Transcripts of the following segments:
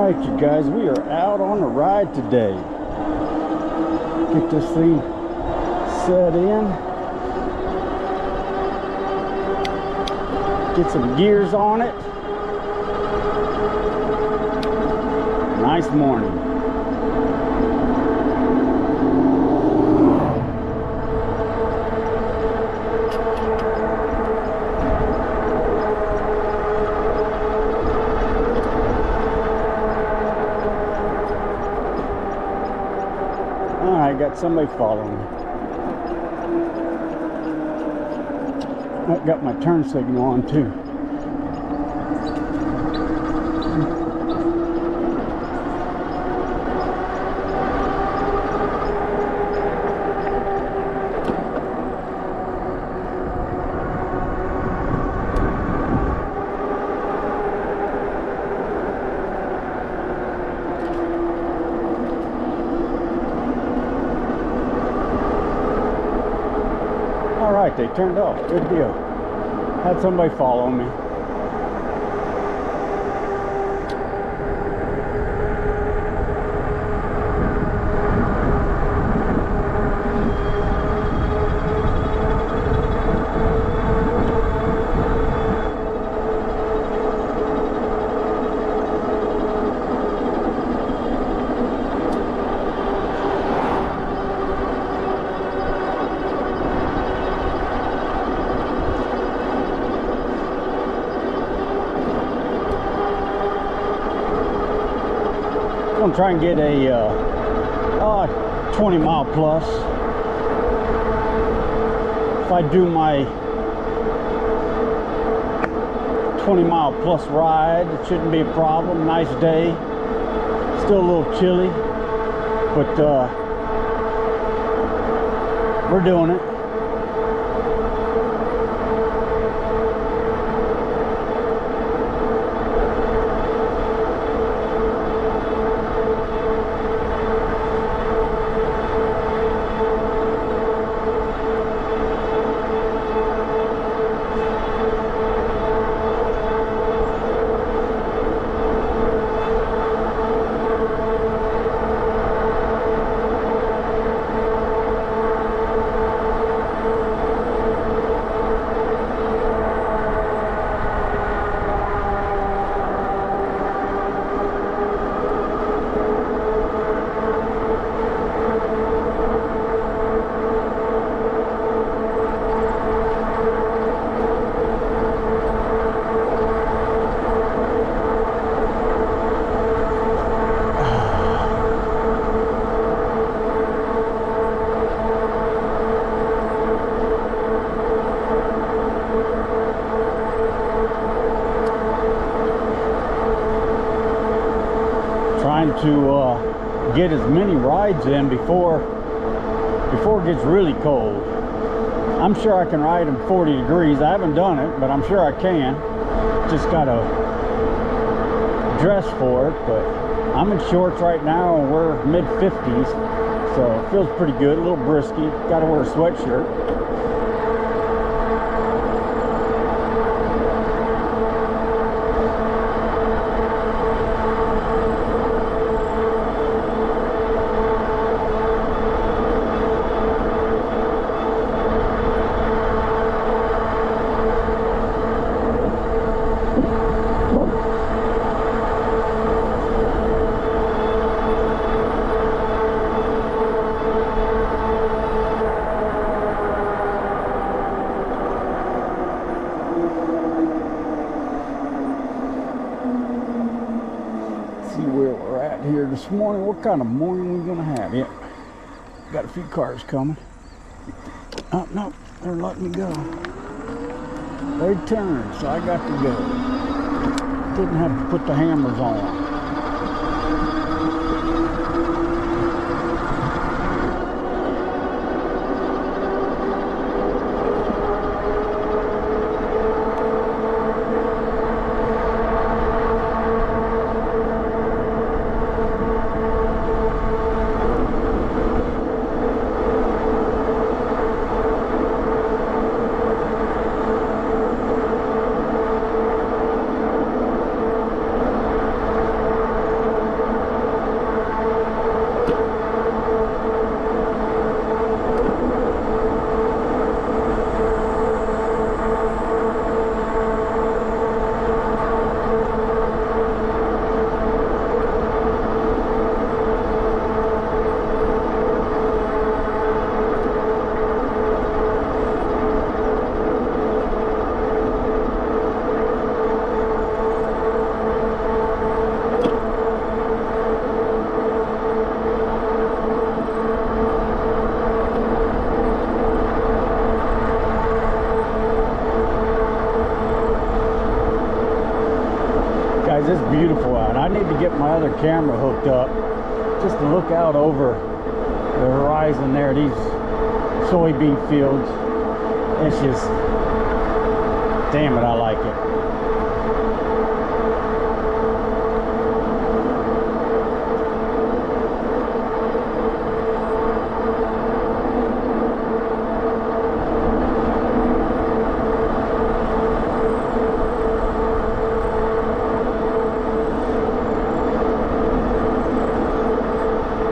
Alright, you guys, we are out on a ride today. Get this thing set in. Get some gears on it. Nice morning. I got somebody following me. I got my turn signal on too. Alright, they turned off. Good deal. Had somebody follow me. I'm gonna try and get a 20 mile plus. If I do my 20 mile plus ride, it shouldn't be a problem. Nice day, still a little chilly, but we're doing it. Trying to get as many rides in before it gets really cold. I'm sure I can ride in 40 degrees. I haven't done it, but I'm sure I can. Just gotta dress for it. But I'm in shorts right now and we're mid 50s, so it feels pretty good. A little brisky. Gotta wear a sweatshirt. Where we're at here this morning. What kind of morning we gonna have? Yeah, got a few cars coming. Oh no, they're letting me go. They turned, so I got to go. Didn't have to put the hammers on. I need to get my other camera hooked up just to look out over the horizon there, these soybean fields. It's just, damn it, I like it.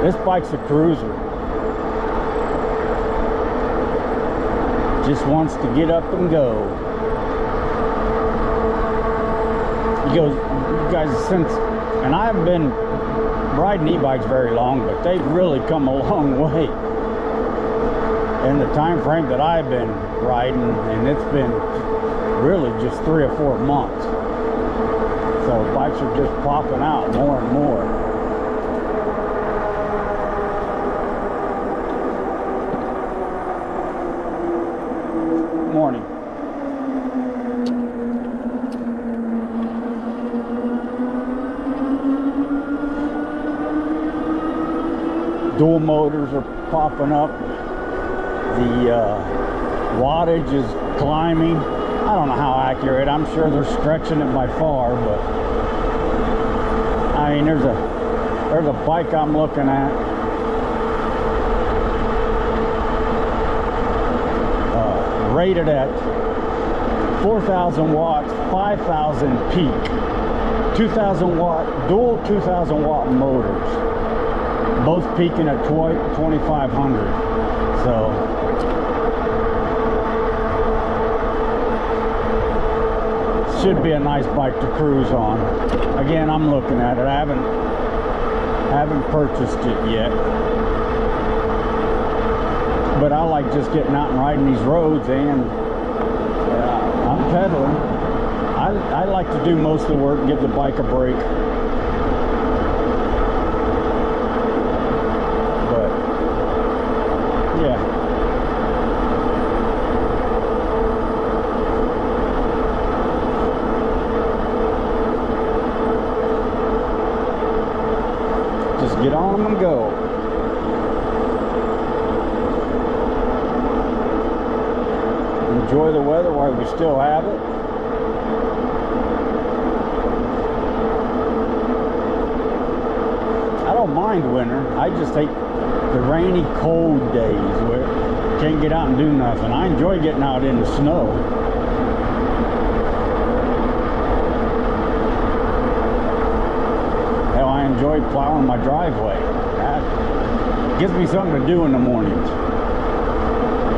This bike's a cruiser. Just wants to get up and go. He goes, you guys, since, and I haven't been riding e-bikes very long, but they've really come a long way in the time frame that I've been riding, and it's been really just 3 or 4 months. So bikes are just popping out more and more. Morning. Dual motors are popping up. The wattage is climbing. I don't know how accurate. I'm sure they're stretching it by far, but I mean, there's a bike I'm looking at. Rated at 4,000 watts, 5,000 peak, 2,000 watt, dual 2,000 watt motors, both peaking at 2,500. So should be a nice bike to cruise on. Again, I'm looking at it. I haven't purchased it yet. But I like just getting out and riding these roads, and I'm pedaling. I like to do most of the work and give the bike a break. But yeah. Just get on them and go. Enjoy the weather while we still have it. I don't mind winter. I just hate the rainy, cold days where you can't get out and do nothing. I enjoy getting out in the snow. Hell, I enjoy plowing my driveway. That gives me something to do in the mornings.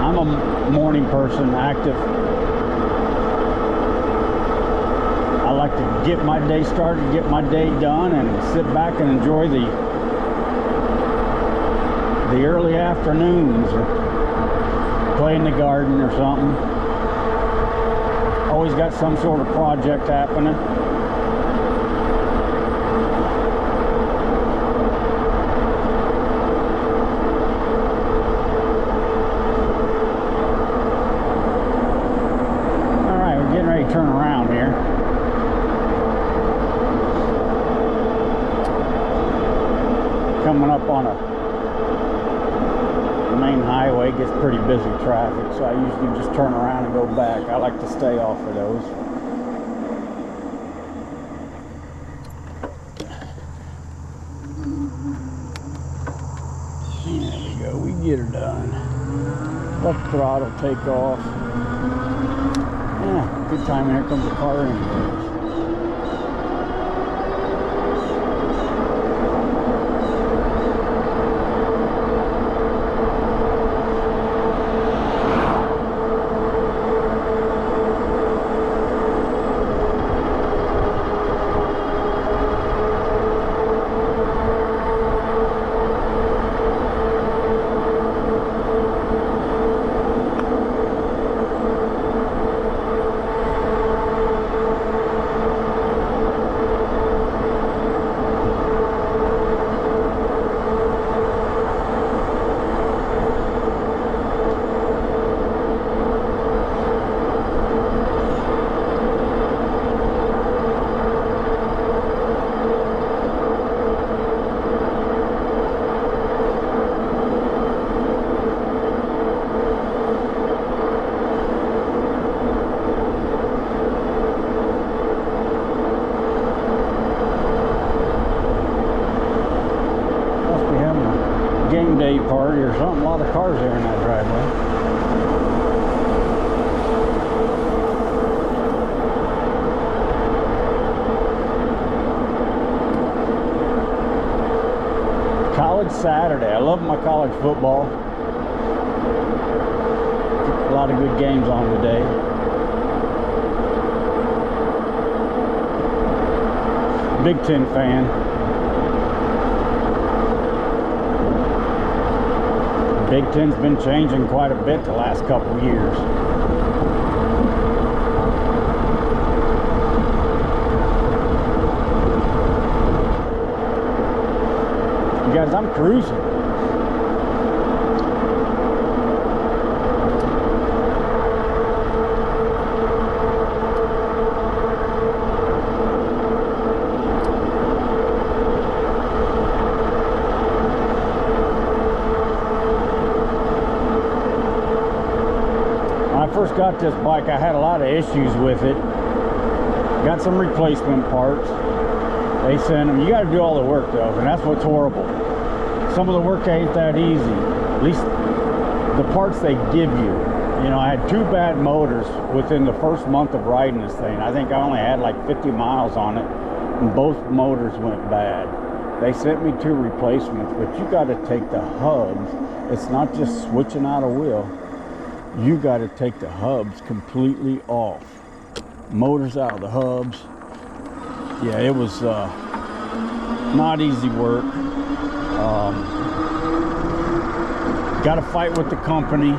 I'm a morning person, active. I like to get my day started, get my day done, and sit back and enjoy the early afternoons, or play in the garden or something. Always got some sort of project happening. Turn around here. Coming up on a main highway, gets pretty busy traffic, so I usually just turn around and go back. I like to stay off of those. There we go, we get her done. Left throttle, take off. Yeah, good time. Here comes the car anyways. party or something. A lot of cars there in that driveway. College Saturday. I love my college football. A lot of good games on today. Big Ten fan. Big Ten's been changing quite a bit the last couple of years. You guys, I'm cruising. When I first got this bike, I had a lot of issues with it. Got some replacement parts. They send them. You got to do all the work though, and that's what's horrible. Some of the work ain't that easy. At least the parts they give you. You know, I had 2 bad motors within the first month of riding this thing. I think I only had like 50 miles on it, and both motors went bad. They sent me 2 replacements, but you got to take the hubs. It's not just switching out a wheel. You got to take the hubs completely off. Motors out of the hubs. Yeah, it was not easy work. Got to fight with the company.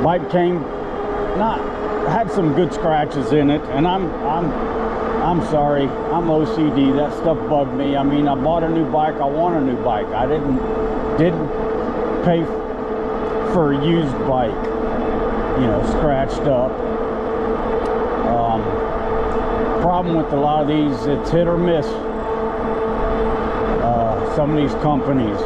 Bike came, had some good scratches in it, and I'm sorry, I'm OCD. That stuff bugged me. I mean, I bought a new bike. I want a new bike. I didn't pay for a used bike. You know, scratched up. Problem with a lot of these, it's hit or miss. Some of these companies,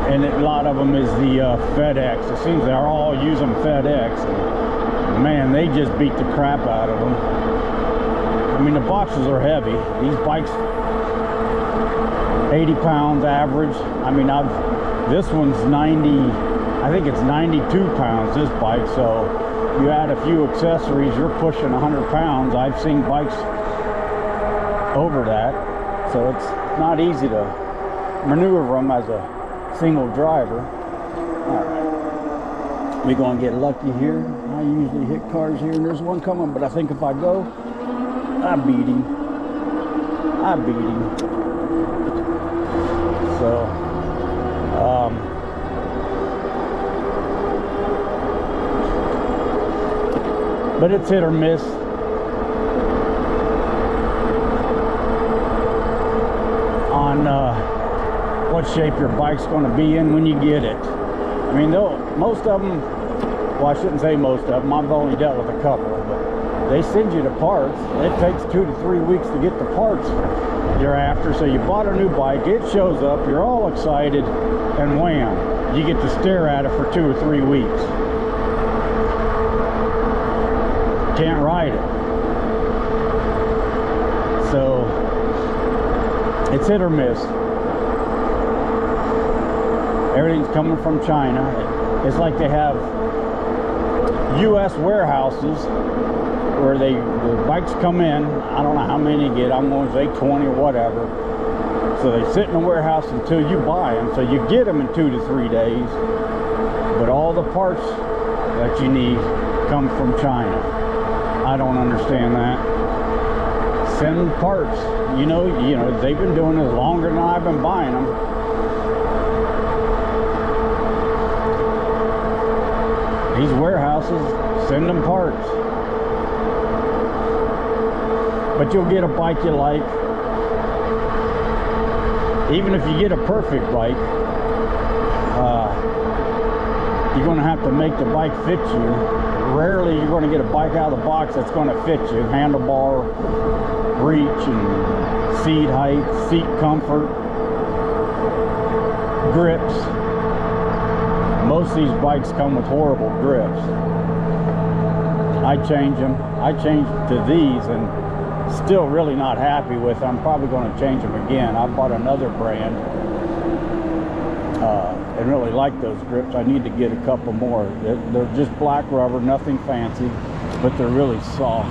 and a lot of them is the FedEx. It seems they're all using FedEx, and man, they just beat the crap out of them. I mean, the boxes are heavy. These bikes, 80 pounds average. I mean, this one's 90, I think it's 92 pounds, this bike. So you add a few accessories, you're pushing 100 pounds. I've seen bikes over that, so it's not easy to maneuver them as a single driver. All right, we're gonna get lucky here. I usually hit cars here, and there's one coming, but I think if I go, I beat him. So but it's hit or miss. On what shape your bike's going to be in when you get it. I mean, most of them, well, I shouldn't say most of them, I've only dealt with a couple, but they send you the parts. It takes 2 to 3 weeks to get the parts you're after. So you bought a new bike, it shows up, you're all excited, and wham, you get to stare at it for 2 or 3 weeks. Can't ride it. So it's hit or miss. Everything's coming from China. It's like they have U.S. warehouses where the bikes come in. I don't know how many you get. I'm going to say 20 or whatever. So they sit in the warehouse until you buy them. So you get them in 2 to 3 days. But all the parts that you need come from China. I don't understand that. Send parts. You know, they've been doing this longer than I've been buying them. These warehouses, send them parts. But you'll get a bike you like. Even if you get a perfect bike, you're going to have to make the bike fit you. Rarely you're going to get a bike out of the box that's going to fit you. Handlebar, reach, and seat height, seat comfort, grips. Most of these bikes come with horrible grips. I change them. I changed to these, and Still really not happy with. I'm probably going to change them again. I bought another brand and really like those grips. I need to get a couple more. They're just black rubber, nothing fancy, but they're really soft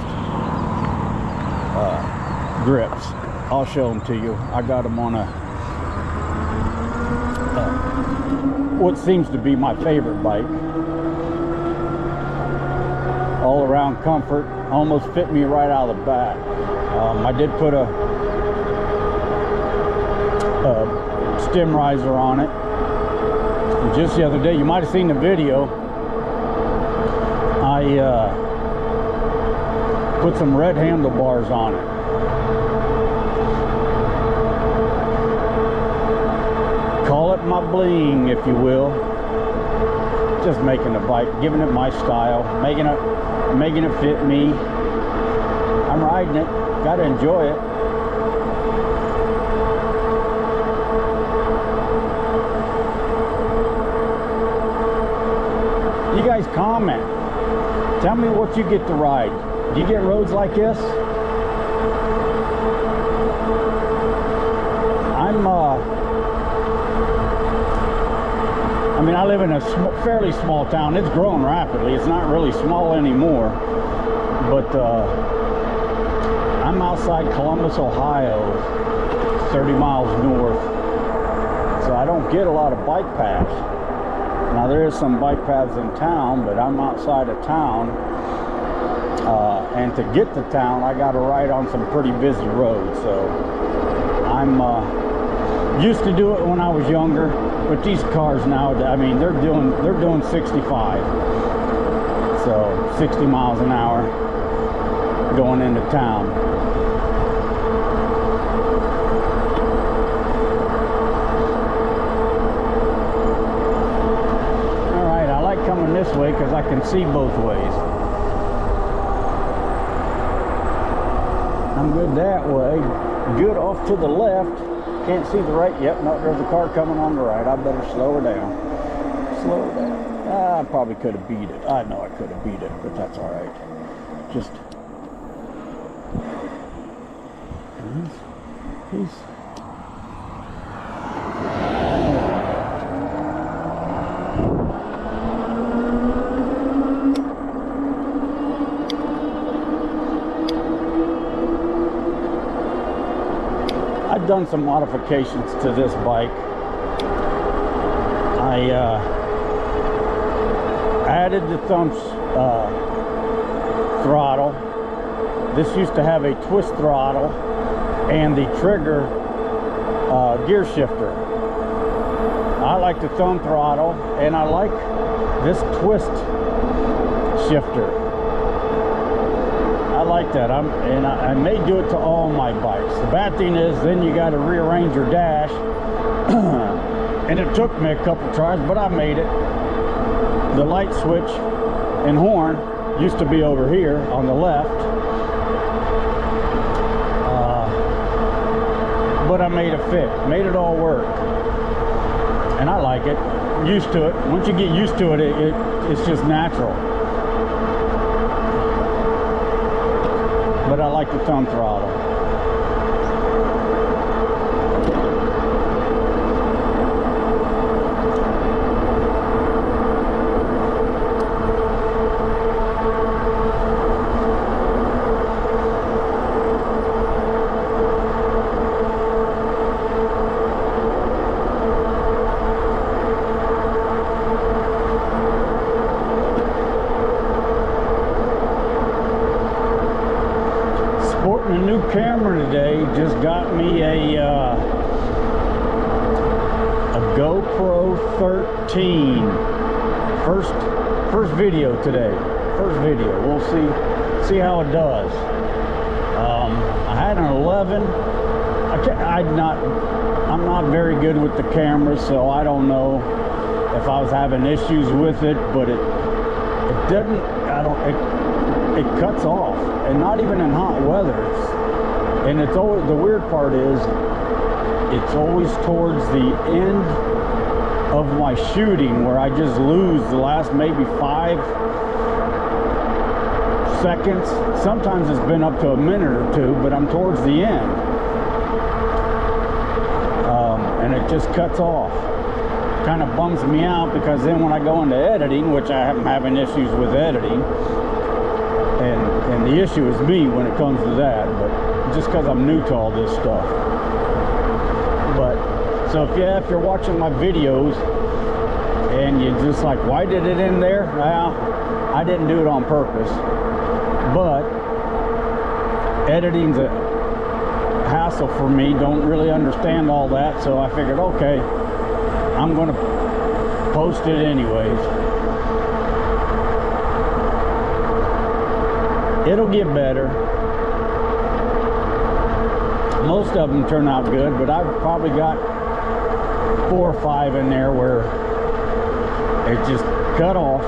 grips. I'll show them to you. I got them on a what seems to be my favorite bike. All around comfort, almost fit me right out of the back. I did put a stem riser on it. And just the other day, you might have seen the video, I put some red handlebars on it. Call it my bling, if you will. Just making the bike, giving it my style, making it fit me. I'm riding it, gotta enjoy it. You guys comment. Tell me what you get to ride. Do you get roads like this? I mean, I live in a fairly small town. It's growing rapidly. It's not really small anymore. But I'm outside Columbus, Ohio, 30 miles north. So I don't get a lot of bike paths. Now there is some bike paths in town, but I'm outside of town. And to get to town, I got to ride on some pretty busy roads. So I'm used to do it when I was younger, but these cars now, I mean, they're doing 65. So 60 miles an hour going into town. All right, I like coming this way because I can see both ways. I'm good that way. Good off to the left. Can't see the right. Yep, no, there's a car coming on the right. I better slow her down. Slow her down. I probably could have beat it. I know I could have beat it, but that's all right. Just peace. I've done some modifications to this bike. I added the thumb throttle. This used to have a twist throttle and the trigger gear shifter. I like the thumb throttle and I like this twist shifter. I like that. I may do it to all my bikes. The bad thing is then you got to rearrange your dash and it took me a couple tries, but I made it. The light switch and horn used to be over here on the left, but I made it fit, made it all work, and I like it. Used to it. Once you get used to it, it's just natural. But I like the thumb throttle. Sporting a new camera today. Just got me a GoPro 13. First video today. First video. We'll see how it does. I had an 11. I'm not very good with the camera, so I don't know if I was having issues with it, but it doesn't. It cuts off, and not even in hot weather. And it's always, the weird part is, it's always towards the end of my shooting where I just lose the last maybe 5 seconds. Sometimes it's been up to a minute or two, but I'm towards the end. And it just cuts off. Kind of bums me out, because then when I go into editing, which I am having issues with editing, and the issue is me when it comes to that, but just because I'm new to all this stuff. But so if you're watching my videos and you're just like, why did it end there? Well, I didn't do it on purpose, but editing's a hassle for me. Don't really understand all that, so I figured, okay, I'm gonna post it anyways. It'll get better. Most of them turn out good, but I've probably got 4 or 5 in there where it just cut off.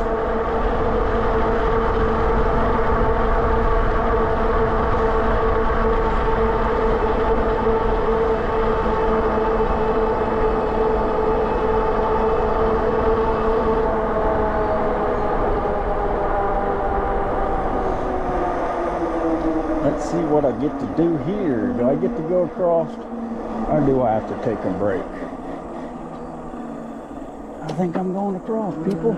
Let's see what I get to do here. Do I get to go across, or do I have to take a break? I think I'm going across, people.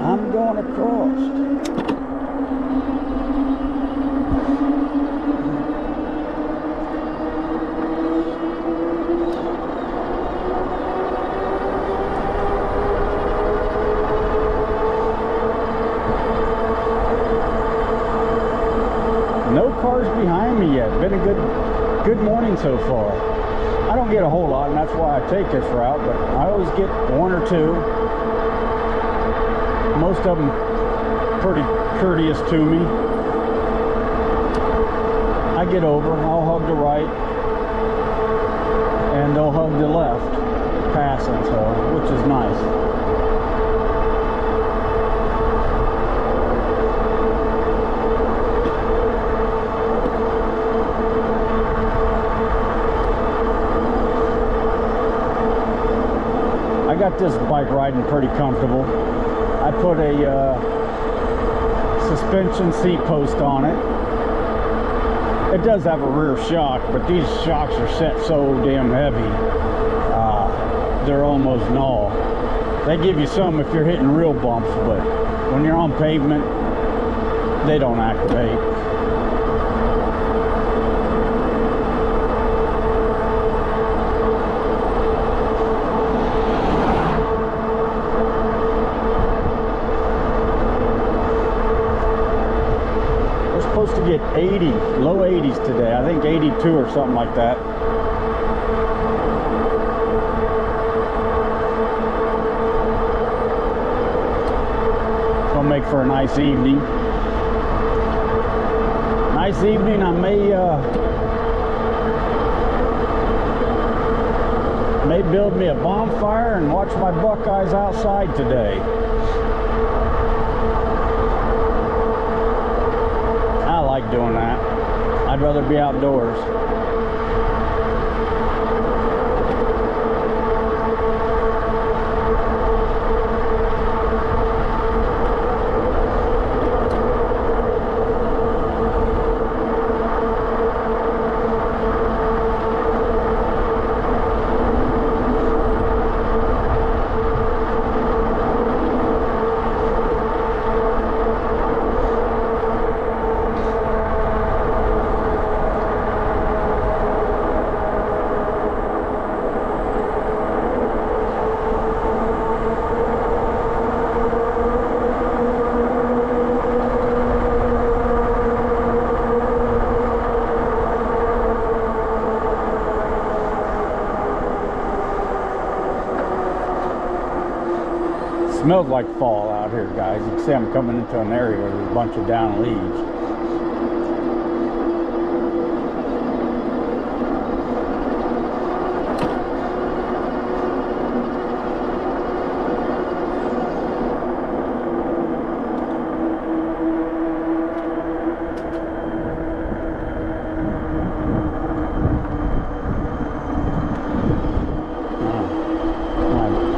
I'm going across. No cars behind me yet. Been a good morning so far. I don't get a whole lot, and that's why I take this route, but I always get 1 or 2. Most of them pretty courteous to me. I get over, I'll hug the right, and they'll hug the left, passing, so, which is nice. I got this bike riding pretty comfortable. I put a suspension seat post on it. It does have a rear shock, but these shocks are set so damn heavy. They're almost null. They give you some if you're hitting real bumps, but when you're on pavement, they don't activate. Supposed to get 80, low 80s today. I think 82 or something like that. It's gonna make for a nice evening. Nice evening. I may build me a bonfire and watch my Buckeyes outside today. I like doing that. I'd rather be outdoors. Smells like fall out here, guys. You can see I'm coming into an area where there's a bunch of down leaves.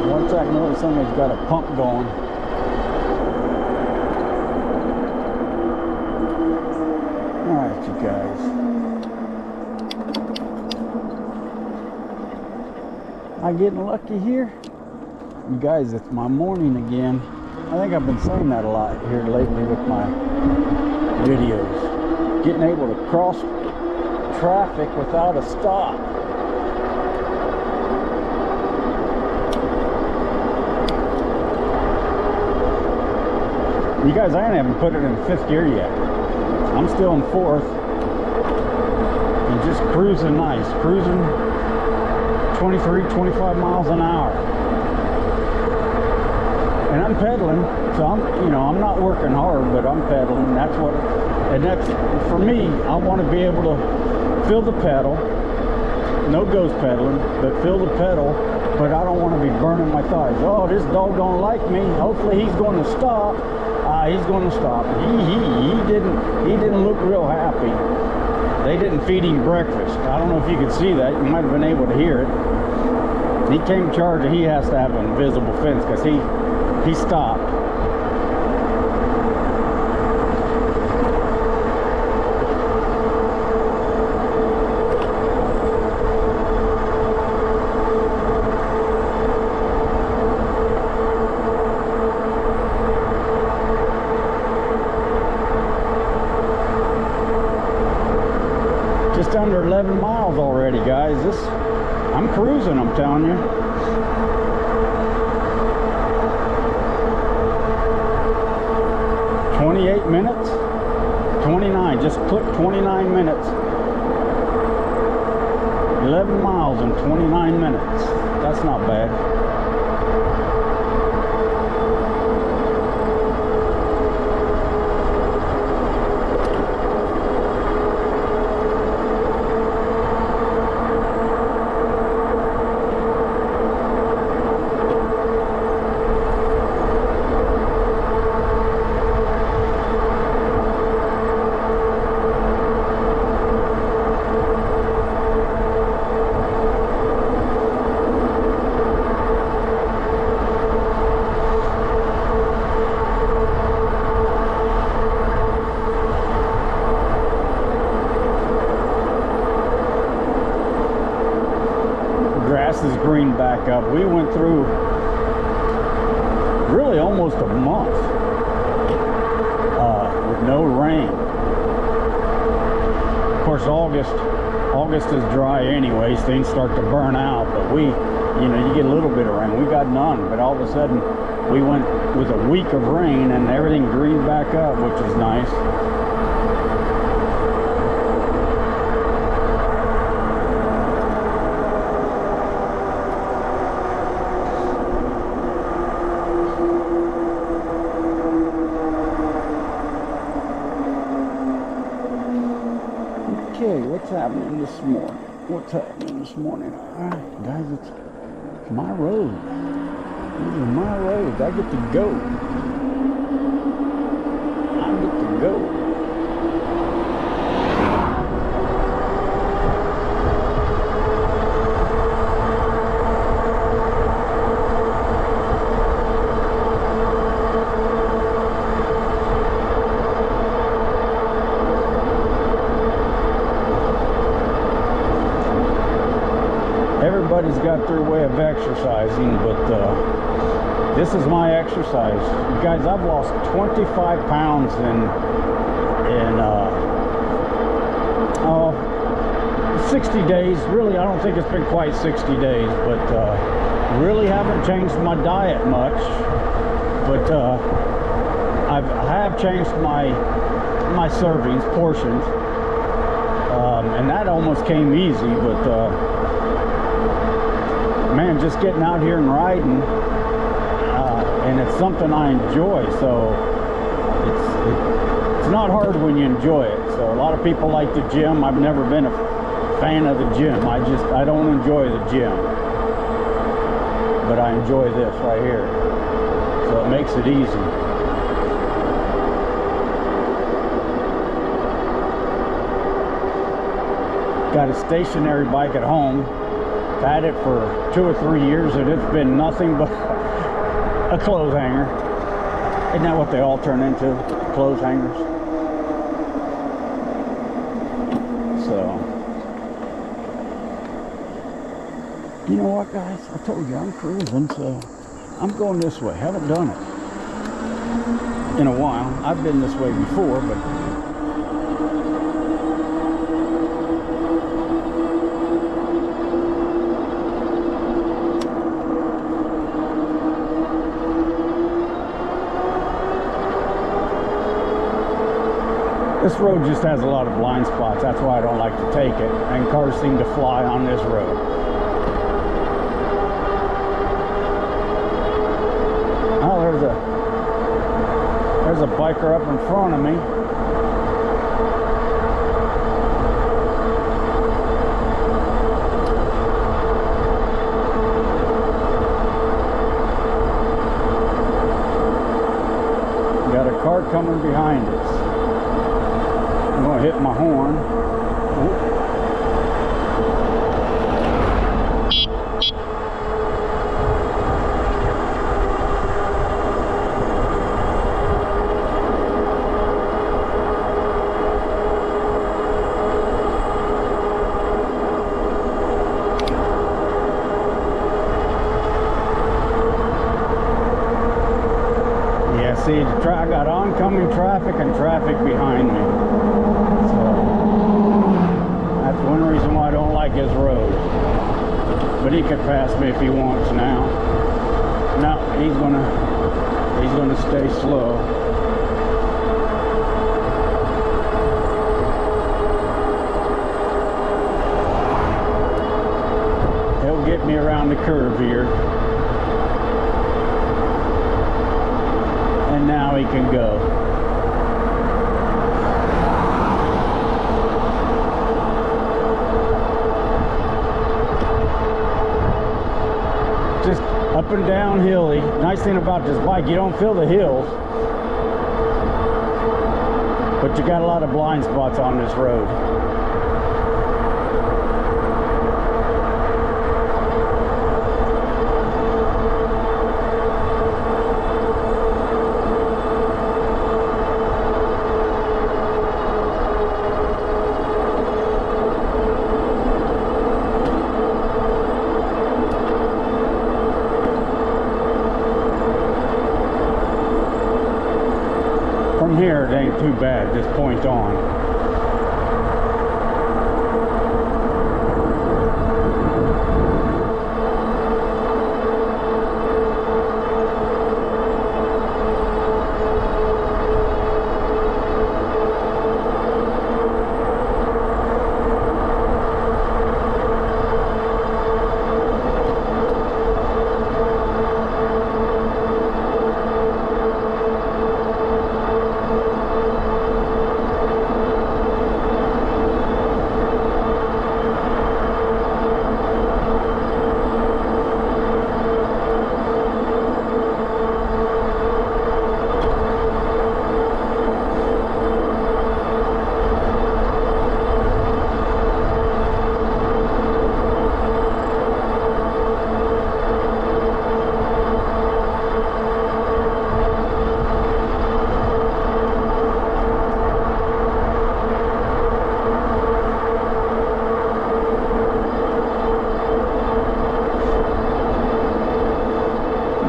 Once I know somebody's got a pump going. guys. Am I getting lucky here? You guys, it's my morning again. I think I've been saying that a lot here lately with my videos. Getting able to cross traffic without a stop. You guys, I haven't put it in 5th gear yet. I'm still in 4th. And just cruising nice. Cruising 23, 25 miles an hour. And I'm pedaling, so I'm not working hard, but I'm pedaling. That's for me, I want to be able to feel the pedal. No ghost pedaling, but feel the pedal, but I don't want to be burning my thighs. Oh, this dog don't like me. Hopefully he's going to stop. He's going to stop. He didn't look real happy. They didn't feed him breakfast. I don't know if you could see that. You might have been able to hear it. He came charging. He has to have an invisible fence because he stopped. Just under 11 miles already, guys. I'm cruising, I'm telling you. "28 minutes, 29, just click 29 minutes. 11 miles in 29 minutes. That's not bad. Is green back up. We went through really almost a month with no rain. Of course, August is dry anyways. Things start to burn out, but you get a little bit of rain. We got none, but all of a sudden we went with a week of rain and everything greened back up, which is nice. Okay, what's happening this morning? What's happening this morning? All right, guys, it's my road. These are my roads. I get to go. I get to go. Everybody's got their way of exercising, but this is my exercise. You guys, I've lost 25 pounds in 60 days. Really, I don't think it's been quite 60 days, but really haven't changed my diet much. But I have changed my servings, portions, and that almost came easy, but man, just getting out here and riding, and it's something I enjoy, so it's not hard when you enjoy it. So a lot of people like the gym. I've never been a fan of the gym. I don't enjoy the gym, but I enjoy this right here, so it makes it easy. Got a stationary bike at home. Had it for 2 or 3 years, and it's been nothing but a clothes hanger. Isn't that what they all turn into? Clothes hangers. So, you know what, guys? I told you I'm cruising, so I'm going this way. Haven't done it in a while. I've been this way before, but this road just has a lot of blind spots. That's why I don't like to take it. And cars seem to fly on this road. Oh, there's a biker up in front of me. Got a car coming behind us. I'm going to hit my horn. Yeah, see, I got oncoming traffic and traffic behind me. That's one reason why I don't like his road. But he could pass me if he wants now. No, he's gonna stay slow. He'll get me around the curve here. And now he can go. Just up and down hilly. Nice thing about this bike, you don't feel the hills, but you got a lot of blind spots on this road. From here, it ain't too bad, this point on.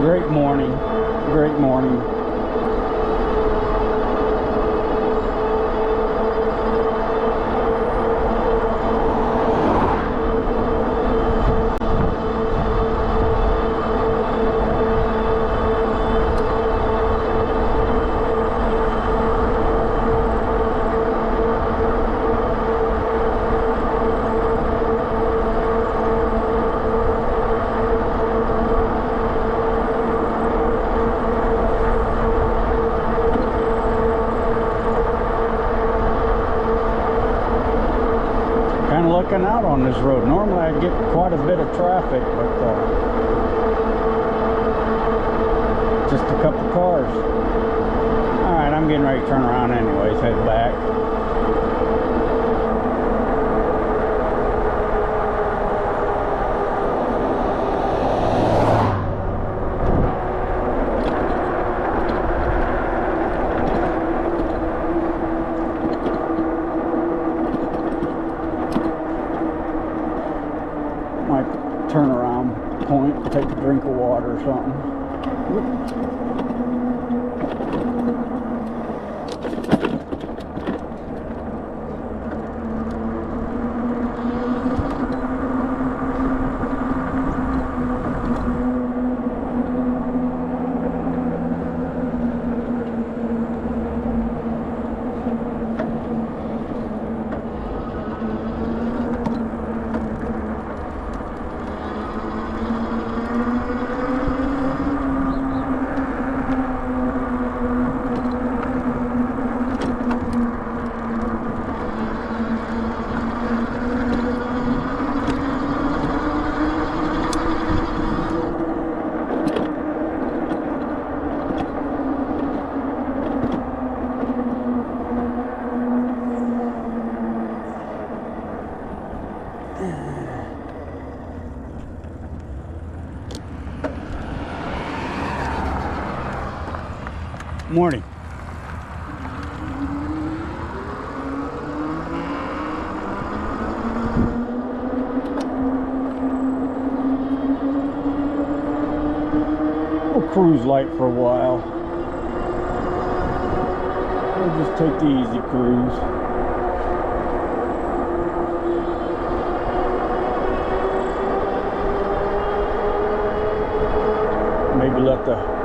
Great morning, great morning. Looking out on this road. Normally I get quite a bit of traffic, but just a couple cars. Alright, I'm getting ready to turn around anyways, head back. Take a drink of water or something. Morning. We'll cruise light for a while. We'll just take the easy cruise. Maybe let the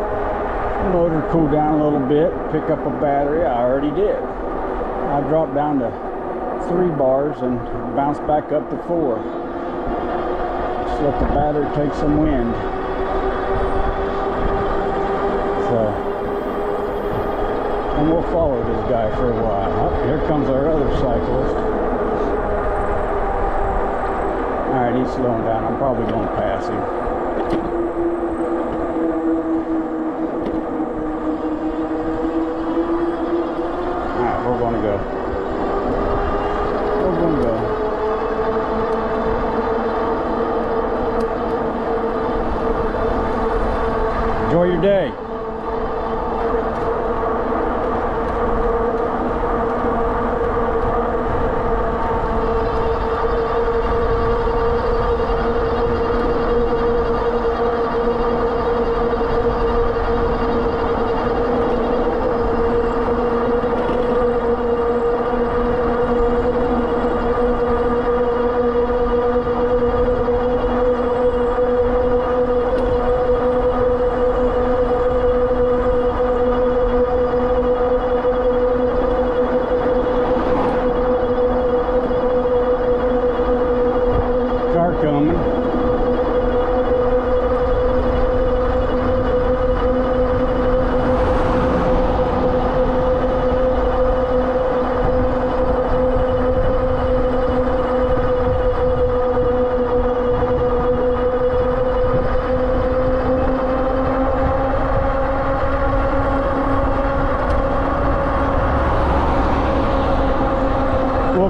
motor cool down a little bit, pick up a battery. I already did. I dropped down to 3 bars and bounced back up to 4. Just let the battery take some wind. So, and we'll follow this guy for a while. Oh, here comes our other cyclist. Alright, he's slowing down. I'm probably going to pass him. We're going to go. We're going to go. Enjoy your day.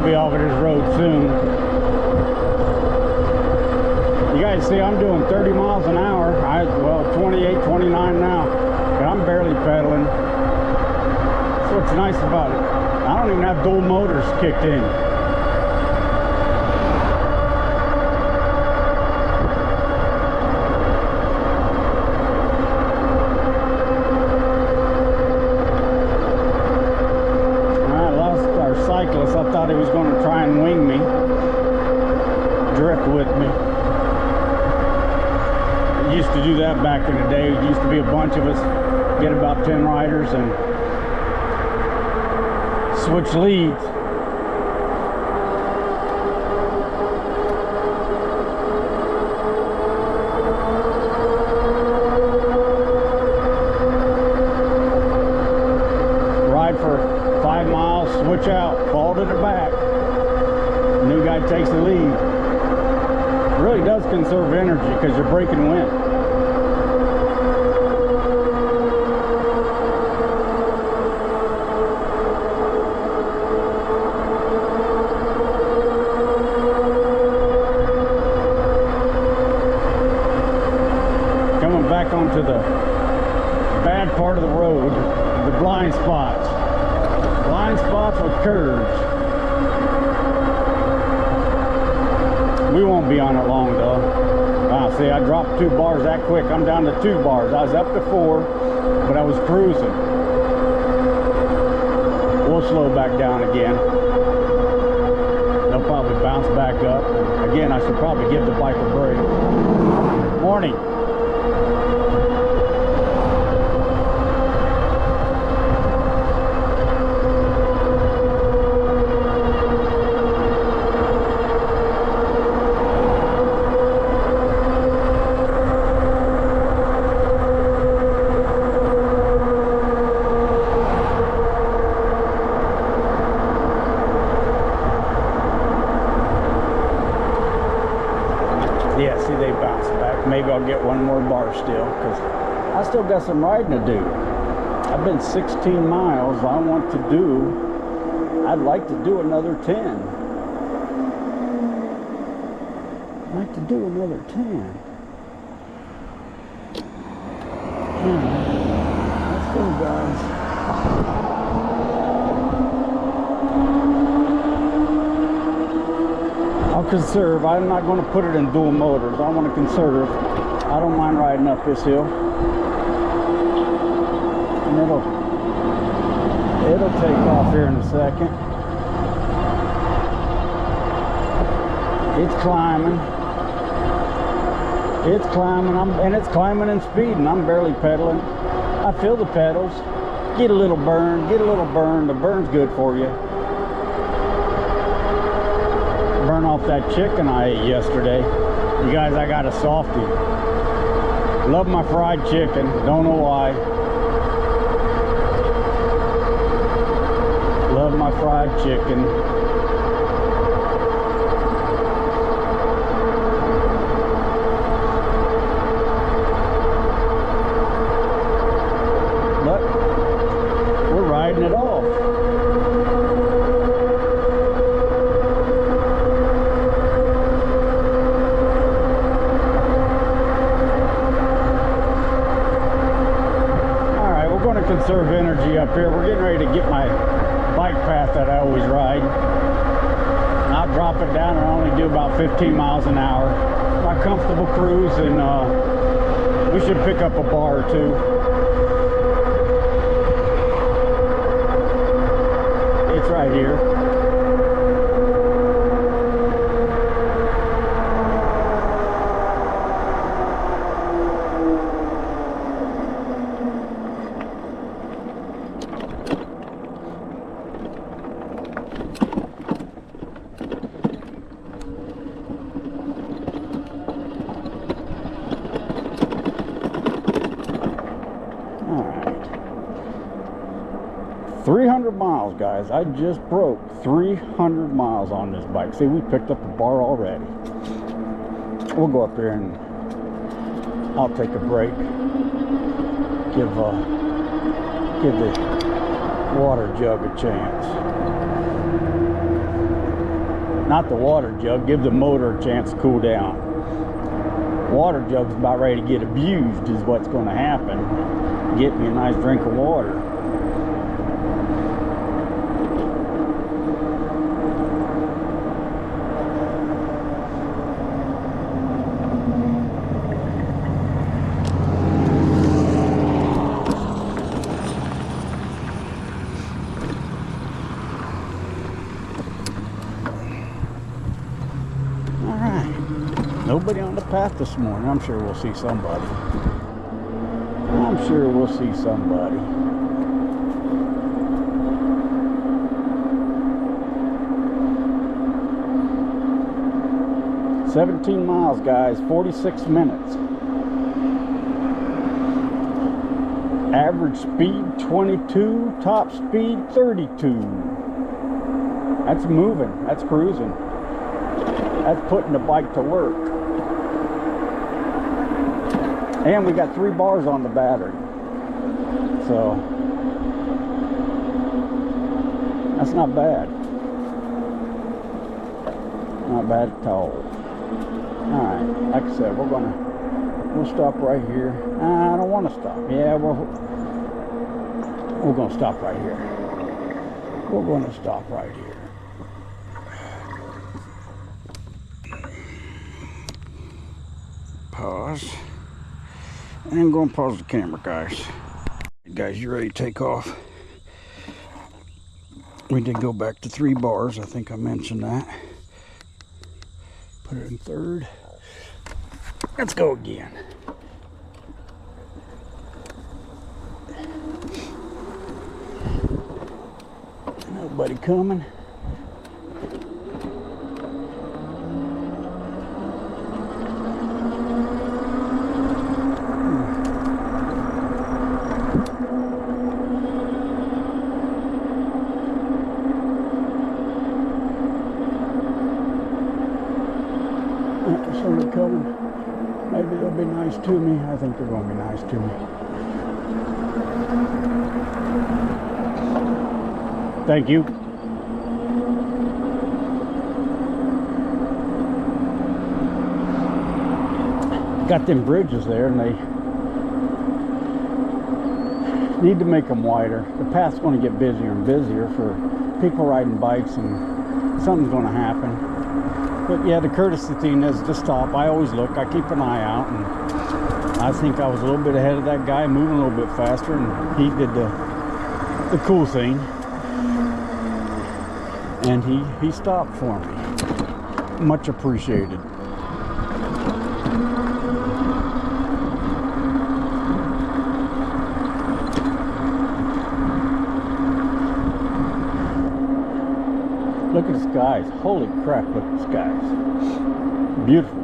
Be off of this road soon. You guys see I'm doing 30 miles an hour. Well, 28, 29 now, but I'm barely pedaling. That's what's nice about it. I don't even have dual motors kicked in. I thought he was going to try and wing me, drift with me. It used to do that back in the day. It used to be a bunch of us, get about 10 riders and switch leads. Ride for 5 miles, switch out, fall to the back. New guy takes the lead. It really does conserve energy because you're breaking wind. Coming back onto the bad part of the road, the blind spots. Blind spots with curves. We won't be on it long though. Wow, see, I dropped 2 bars that quick. I'm down to 2 bars. I was up to 4, but I was cruising. We'll slow back down again. They'll probably bounce back up. And again, I should probably give the bike a break. Morning. Yeah, see, they bounce back. Maybe I'll get 1 more bar still, because I still got some riding to do. I've been 16 miles. I'd like to do another 10. I'd like to do another 10. Let's go, guys. I'll conserve. I'm not going to put it in dual motors. I want to conserve. I don't mind riding up this hill. And it'll take off here in a second. It's climbing. It's climbing. And it's climbing and speeding. I'm barely pedaling. I feel the pedals. Get a little burn. Get a little burn. The burn's good for you. Burn off that chicken I ate yesterday. You guys, I got a softie. Love my fried chicken. Don't know why. Love my fried chicken. But we're riding it off. Conserve energy up here. We're getting ready to get my bike path that I always ride. And I'll drop it down and only do about 15 miles an hour. My comfortable cruise, and we should pick up a bar or 2. It's right here. Alright. 300 miles, guys. I just broke 300 miles on this bike. See, we picked up a bar already. We'll go up here and I'll take a break. Give the water jug a chance. Not the water jug, give the motor a chance to cool down. Water jug's about ready to get abused is what's going to happen. Get me a nice drink of water. Nobody on the path this morning. I'm sure we'll see somebody. I'm sure we'll see somebody. "17 miles, guys, 46 minutes. Average speed 22, top speed 32. That's moving. That's cruising. That's putting the bike to work. And we got 3 bars on the battery. So that's not bad. Not bad at all. Alright, like I said, we'll stop right here. I don't want to stop. Yeah, we're gonna stop right here. We're gonna stop right here. pause. And I'm going to pause the camera, guys. Guys, you ready to take off? We did go back to 3 bars. I think I mentioned that. Put it in third. Let's go again. Nobody coming. Somebody coming. Maybe they'll be nice to me. I think they're going to be nice to me. Thank you. Got them bridges there, and they need to make them wider. The path's going to get busier and busier for people riding bikes, and something's going to happen. But yeah, the courtesy thing is to stop. I always look. I keep an eye out, and I think I was a little bit ahead of that guy, moving a little bit faster, and he did the cool thing. And he stopped for me. Much appreciated. Look at the skies. Holy crap, look at the skies. Beautiful.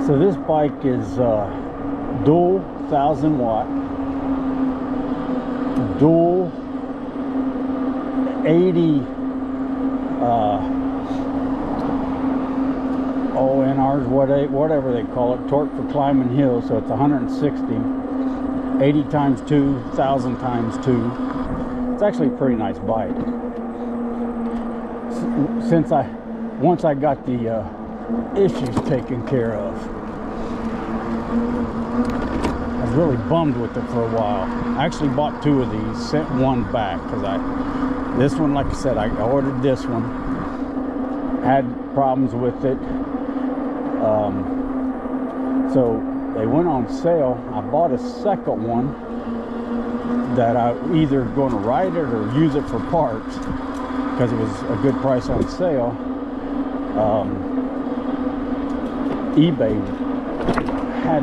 So this bike is dual 1000 watt, dual 80 ONRs, whatever they call it, torque for climbing hills. So it's 160, 80 times 2, 1000 times 2. It's actually a pretty nice bike. Once I got the issues taken care of. I was really bummed with it for a while. I actually bought 2 of these, sent one back because this one, like I said, I ordered this one, had problems with it, so they went on sale. I bought a second one that I either going to ride it or use it for parts because it was a good price on sale. eBay had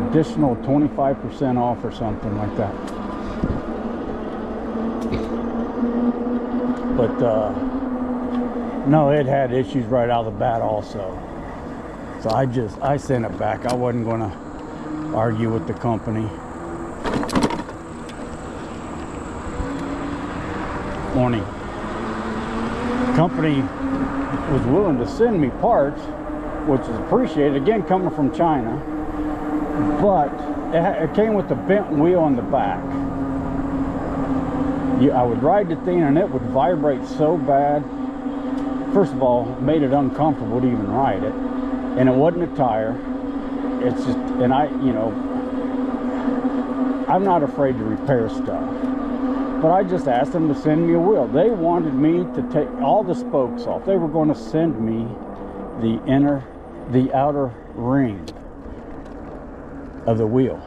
additional 25% off or something like that. But no, it had issues right out of the bat also. So I sent it back. I wasn't going to argue with the company. Morning. Company was willing to send me parts, which is appreciated, again coming from China, but it came with the bent wheel in the back. I would ride the thing and it would vibrate so bad. First of all, it made it uncomfortable to even ride it, and it wasn't a tire. It's just, and I'm not afraid to repair stuff. But I just asked them to send me a wheel. They wanted me to take all the spokes off. They were going to send me the outer ring of the wheel.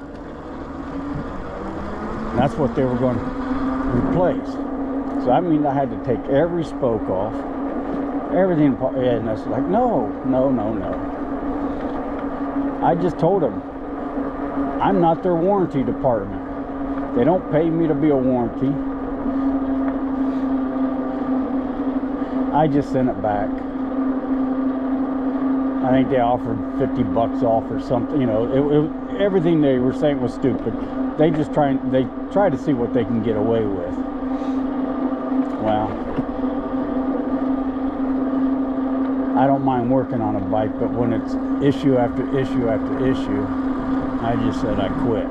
And that's what they were going to replace. So I mean, I had to take every spoke off, everything. And I was like, no. I just told them, I'm not their warranty department. They don't pay me to be a warranty. I just sent it back. I think they offered $50 off or something. You know, everything they were saying was stupid. They try to see what they can get away with. Well, I don't mind working on a bike, but when it's issue after issue after issue, I just said I quit.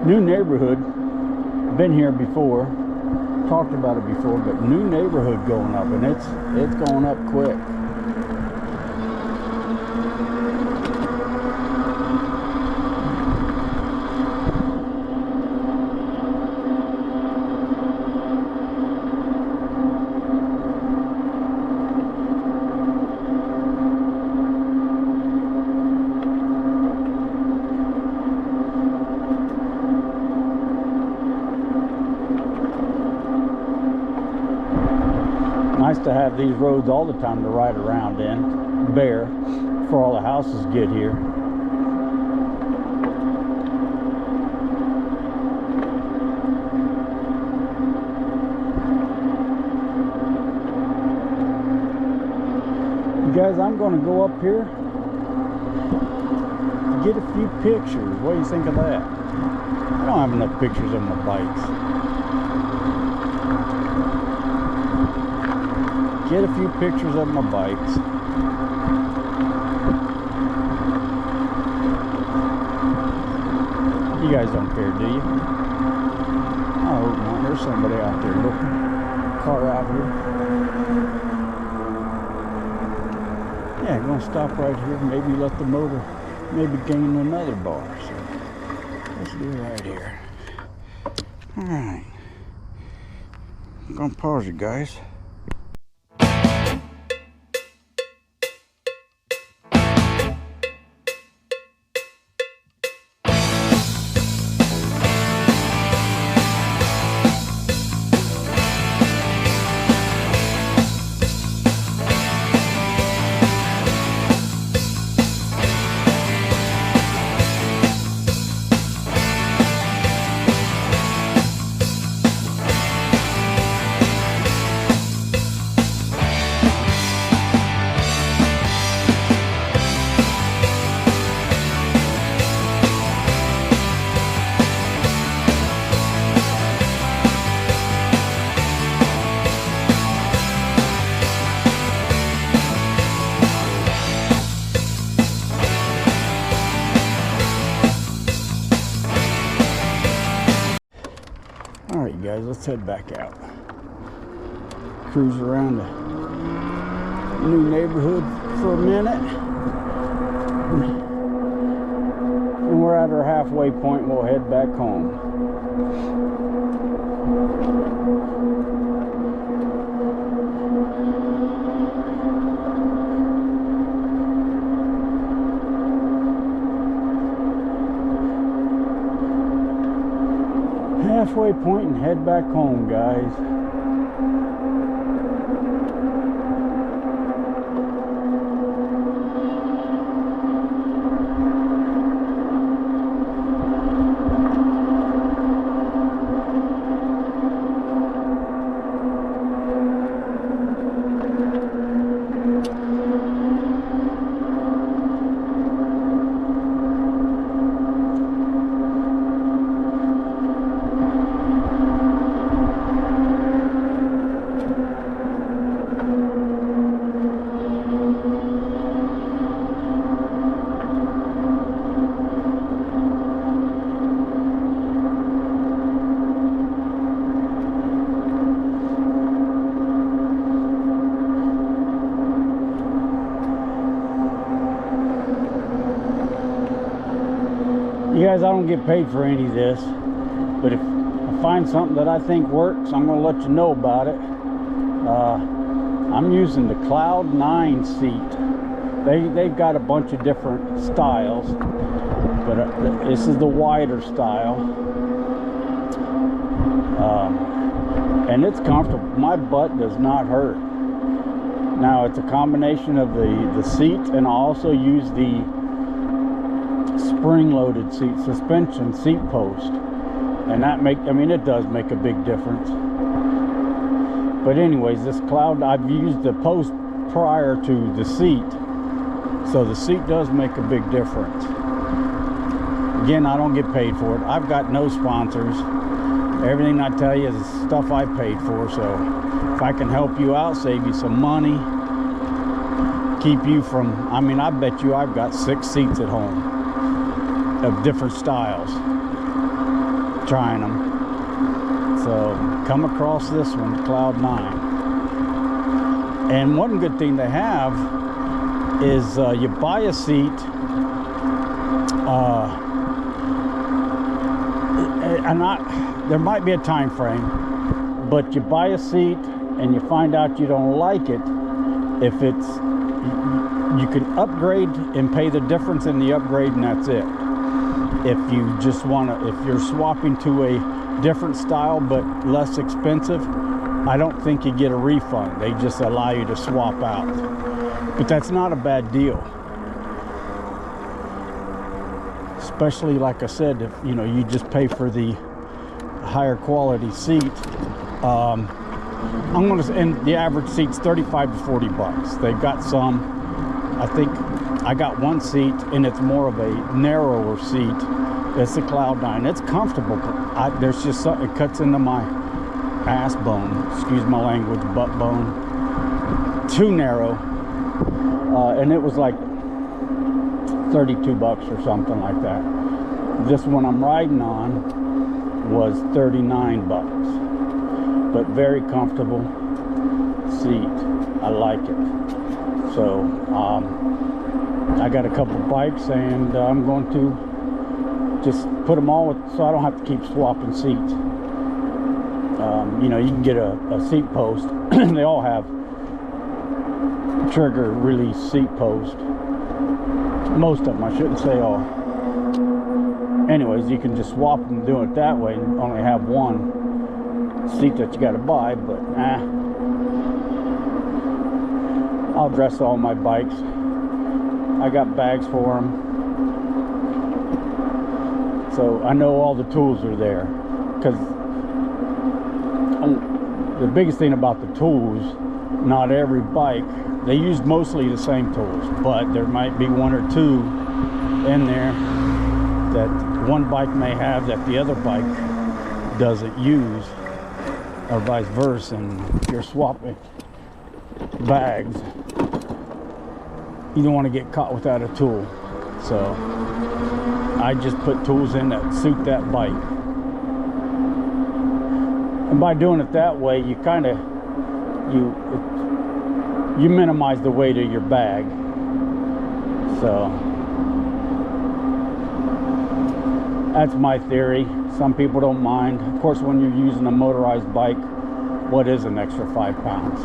New neighborhood, been here before, talked about it before, but new neighborhood going up, and it's going up quick. Nice to have these roads all the time to ride around in, bare, before all the houses get here. You guys, I'm going to go up here to get a few pictures. What do you think of that? I don't have enough pictures of my bikes. Get a few pictures of my bikes. You guys don't care, do you? I hope not. There's somebody out there looking. Car out here. Yeah, gonna stop right here. Maybe let the motor maybe gain another bar. So let's do it right here. Alright. I'm gonna pause it, guys. Alright guys, let's head back out. Cruise around the new neighborhood for a minute. And we're at our halfway point, we'll head back home. Halfway point and head back home, guys. You guys, I don't get paid for any of this, but if I find something that I think works, I'm going to let you know about it. I'm using the Cloud 9 seat. They've got a bunch of different styles, but this is the wider style. And it's comfortable. My butt does not hurt. Now it's a combination of the seat, and I also use the spring-loaded seat suspension seat post, and that it does make a big difference. But anyways, this Cloud, I've used the post prior to the seat, so the seat does make a big difference. Again, I don't get paid for it. I've got no sponsors. Everything I tell you is stuff I paid for, so if I can help you out, save you some money, keep you from, I bet you I've got 6 seats at home of different styles, trying them. So come across this one, Cloud 9. And one good thing they have is you buy a seat, there might be a time frame, but you buy a seat and you find out you don't like it. If it's, you can upgrade and pay the difference in the upgrade, and that's it. If you just want to, if you're swapping to a different style but less expensive, I don't think you get a refund. They just allow you to swap out, but that's not a bad deal. Especially, like I said, if you just pay for the higher quality seat. And the average seat's 35 to 40 bucks. They've got some, I think I got one seat, and it's more of a narrower seat. It's the Cloud 9. It's comfortable. There's just something, it cuts into my ass bone, excuse my language, butt bone, too narrow. And it was like 32 bucks or something like that. This one I'm riding on was 39 bucks, but very comfortable seat. I like it. So I got a couple bikes, and I'm going to just put them all with, so I don't have to keep swapping seats. You can get a seat post. They all have trigger release seat post. Most of them, I shouldn't say all. Anyways, you can just swap them, do it that way, and only have one seat that you got to buy. But I'll dress all my bikes. I got bags for them, so I know all the tools are there. Because the biggest thing about the tools, not every bike, they use mostly the same tools, but there might be one or two in there that one bike may have that the other bike doesn't use, or vice versa. And if you're swapping bags, you don't want to get caught without a tool. So I just put tools in that suit that bike. And by doing it that way, you kind of, you minimize the weight of your bag. So that's my theory. Some people don't mind. Of course, when you're using a motorized bike, what is an extra 5 pounds?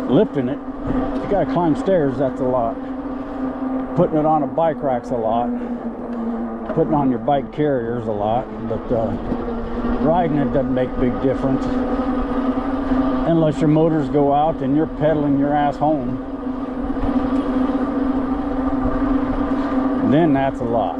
Lifting it, you gotta climb stairs, that's a lot. Putting it on a bike rack's a lot. Putting on your bike carrier's a lot. But riding it doesn't make a big difference. Unless your motors go out and you're pedaling your ass home. Then that's a lot.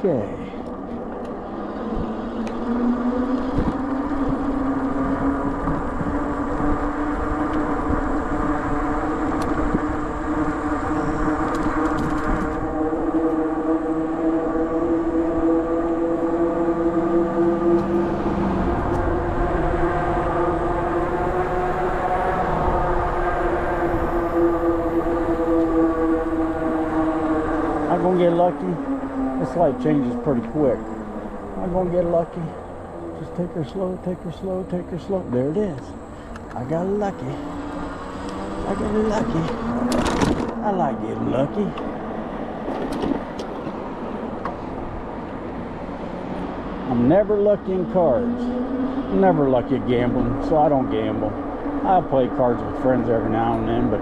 Okay. I'm gonna get lucky. This light changes pretty quick. I'm gonna get lucky. Just take her slow, take her slow, take her slow. There it is. I got lucky. I get lucky. I like getting lucky. I'm never lucky in cards. I'm never lucky at gambling, so I don't gamble. I play cards with friends every now and then, but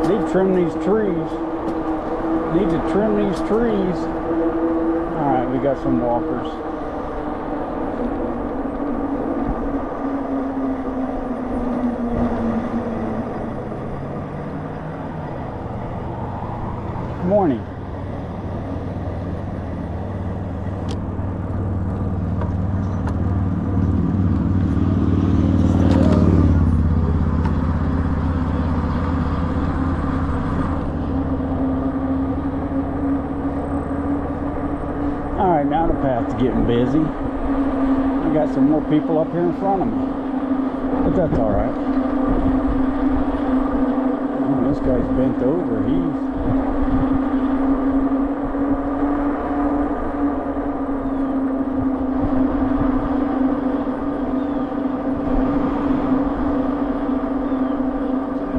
need to trim these trees. Need to trim these trees. Alright, we got some walkers. Morning. Alright, now the path's getting busy. I got some more people up here in front of me. But that's alright. Oh, this guy's bent over. He's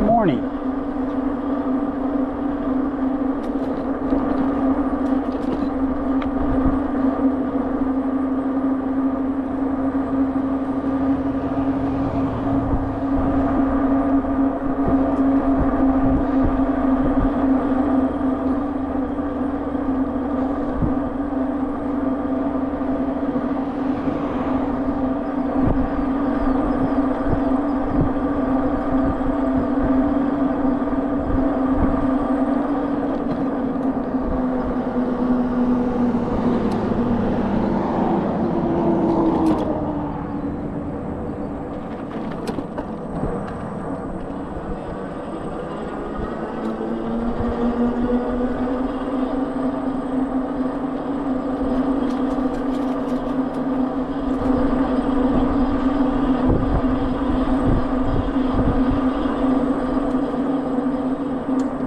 morning.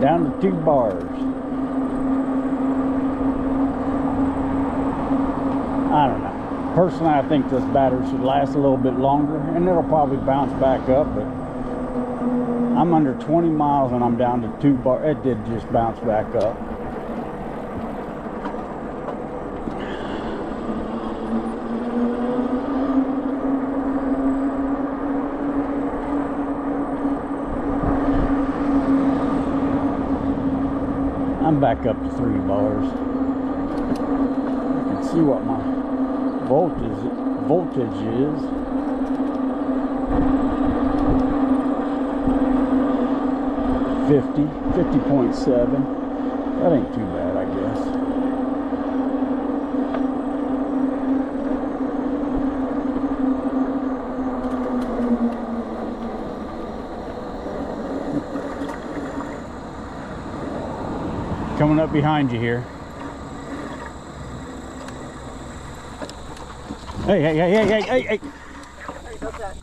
Down to 2 bars. I don't know. Personally, I think this battery should last a little bit longer, and it'll probably bounce back up, but I'm under 20 miles and I'm down to 2 bars. It did just bounce back up. I'm back up to 3 bars. I can see what my voltage is. $50.7. That ain't too bad, I guess. Coming up behind you here. Hey. Sorry about that.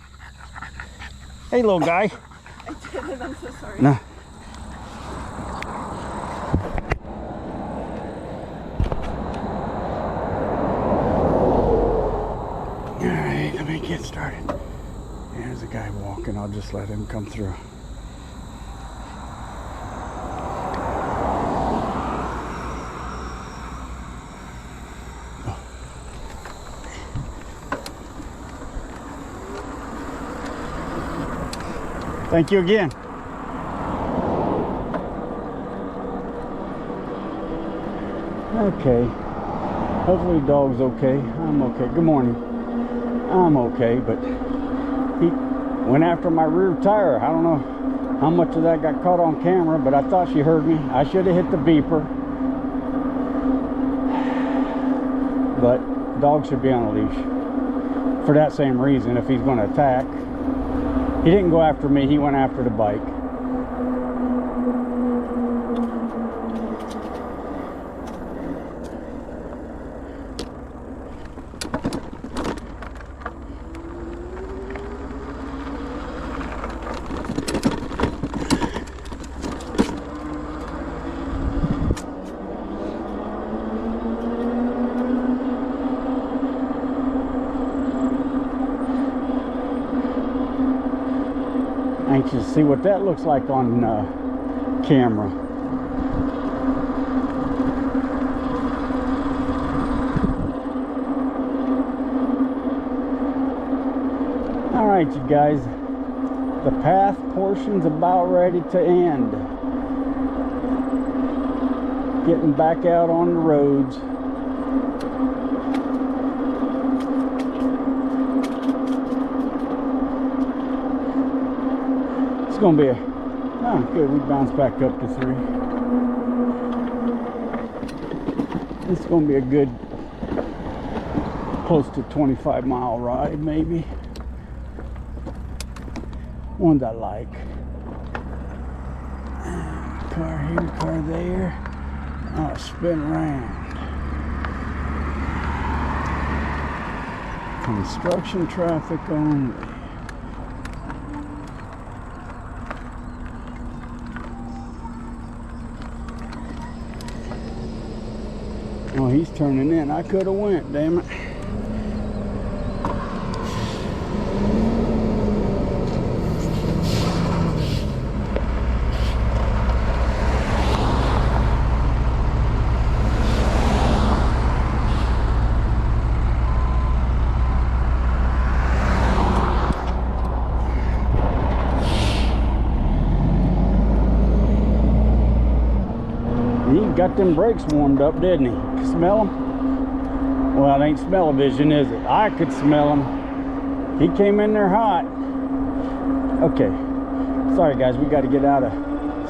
Hey, little guy. I did it, I'm so sorry. No. Alright, let me get started. There's a guy walking. I'll just let him come through. Thank you again. Okay. Hopefully the dog's okay. I'm okay. Good morning. I'm okay, but he went after my rear tire. I don't know how much of that got caught on camera, but I thought she heard me. I should have hit the beeper. But dog should be on a leash for that same reason if he's going to attack. He didn't go after me, he went after the bike. inches. See what that looks like on camera. All right, you guys, the path portion's about ready to end. Getting back out on the roads. It's gonna be oh good, we bounced back up to 3. It's gonna be a good close to 25-mile ride, maybe. Ones I like. Car here, car there. Oh, spin around. Construction traffic only. Oh, he's turning in. I could have went, damn it. He got them brakes warmed up, didn't he? Smell them? Well, it ain't smell-o-vision, is it? I could smell him. He came in there hot. Okay. Sorry, guys. We got to get out of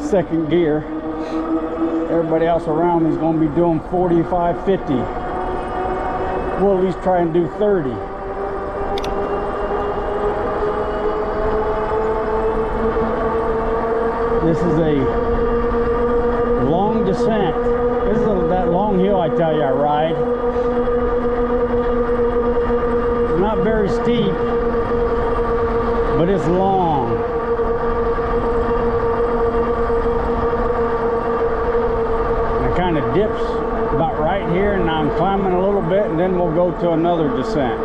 second gear. Everybody else around me is going to be doing 45, 50. We'll at least try and do 30. This is a long descent. This is that long hill I tell you I ride. It's not very steep, but it's long. And it kind of dips about right here, and I'm climbing a little bit, and then we'll go to another descent.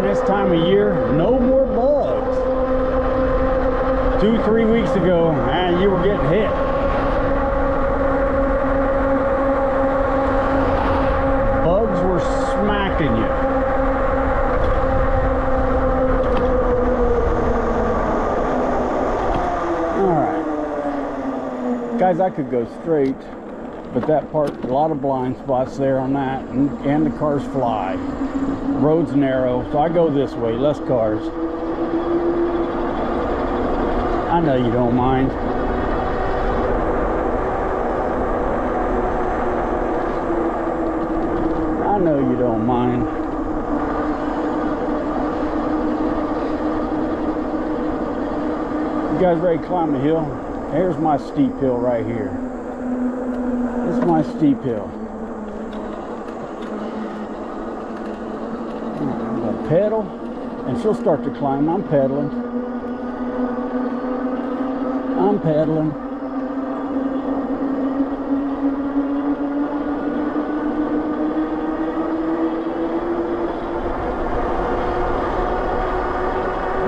This time of year, no more bugs. 2-3 weeks ago, man, you were getting hit. Bugs were smacking you. Alright. Guys, I could go straight, but that part, a lot of blind spots there on that, and the cars fly. Road's narrow, so I go this way, less cars. I know you don't mind. I know you don't mind. You guys ready to climb the hill? Here's my steep hill right here. This is my steep hill. Pedal, and she'll start to climb. I'm pedaling. I'm pedaling.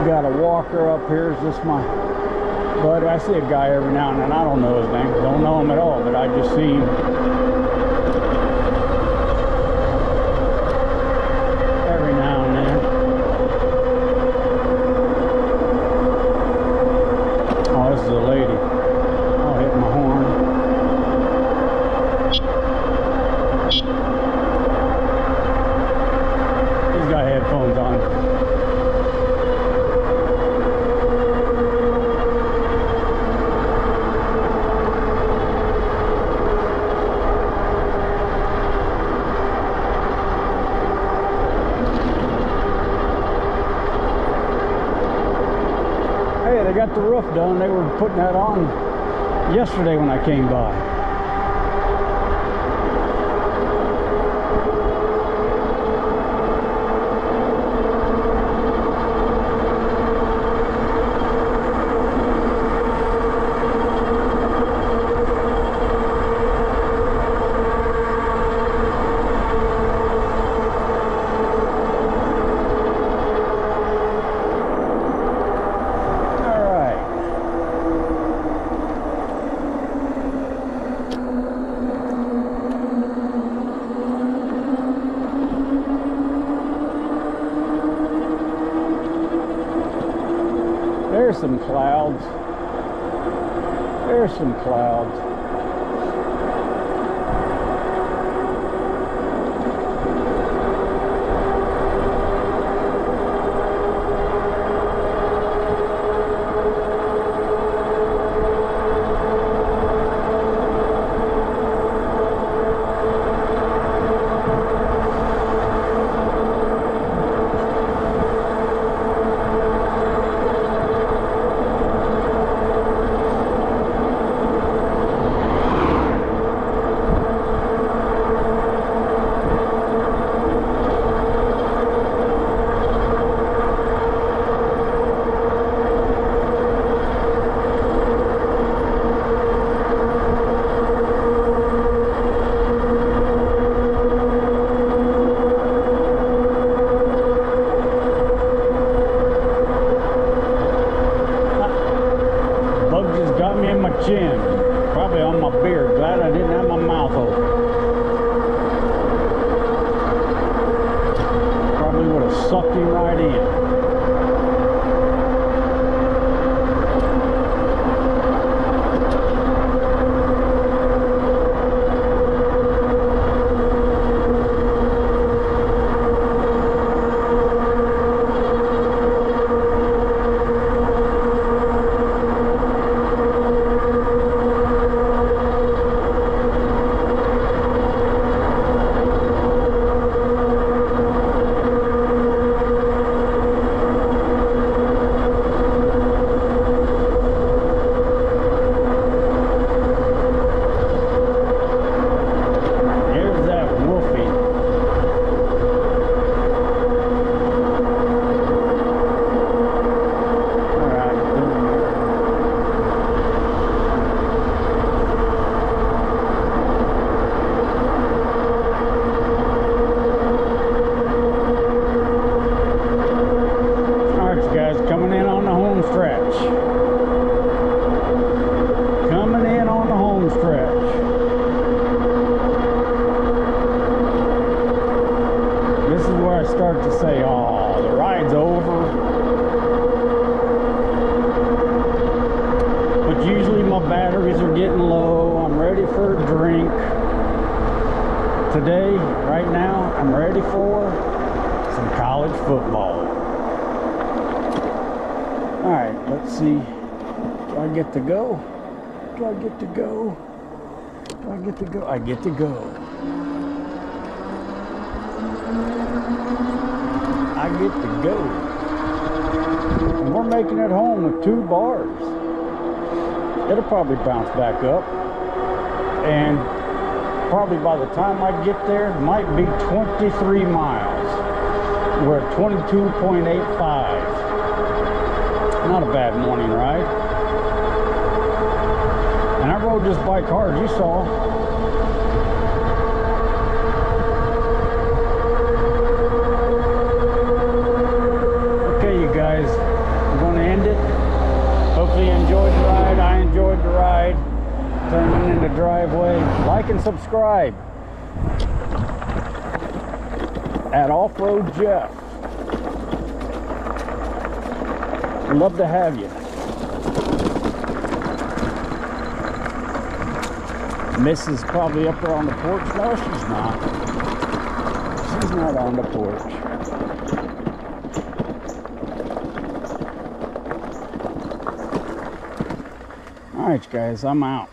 Got a walker up here. Is this my buddy? I see a guy every now and then. I don't know his name. Don't know him at all, but I just see him. They got the roof done. They were putting that on yesterday when I came by. There's some clouds. There's some clouds. Chin, probably on my beard. Glad I didn't have my mouth open. Probably would have sucked him right in. Start to say, oh, the ride's over. But usually my batteries are getting low. I'm ready for a drink. Today, right now, I'm ready for some college football. All right, let's see. Do I get to go? Do I get to go? Do I get to go? I get to go. I get to go. And we're making it home with 2 bars. It'll probably bounce back up. And probably by the time I get there, it might be 23 miles. We're at 22.85. Not a bad morning ride. And I rode this bike hard, you saw. Hopefully you enjoyed the ride. I enjoyed the ride. Turning in the driveway. Like and subscribe at Off-Road Jeff. We'd love to have you. Missy's probably up there on the porch. No, she's not. She's not on the porch. All right, guys, I'm out.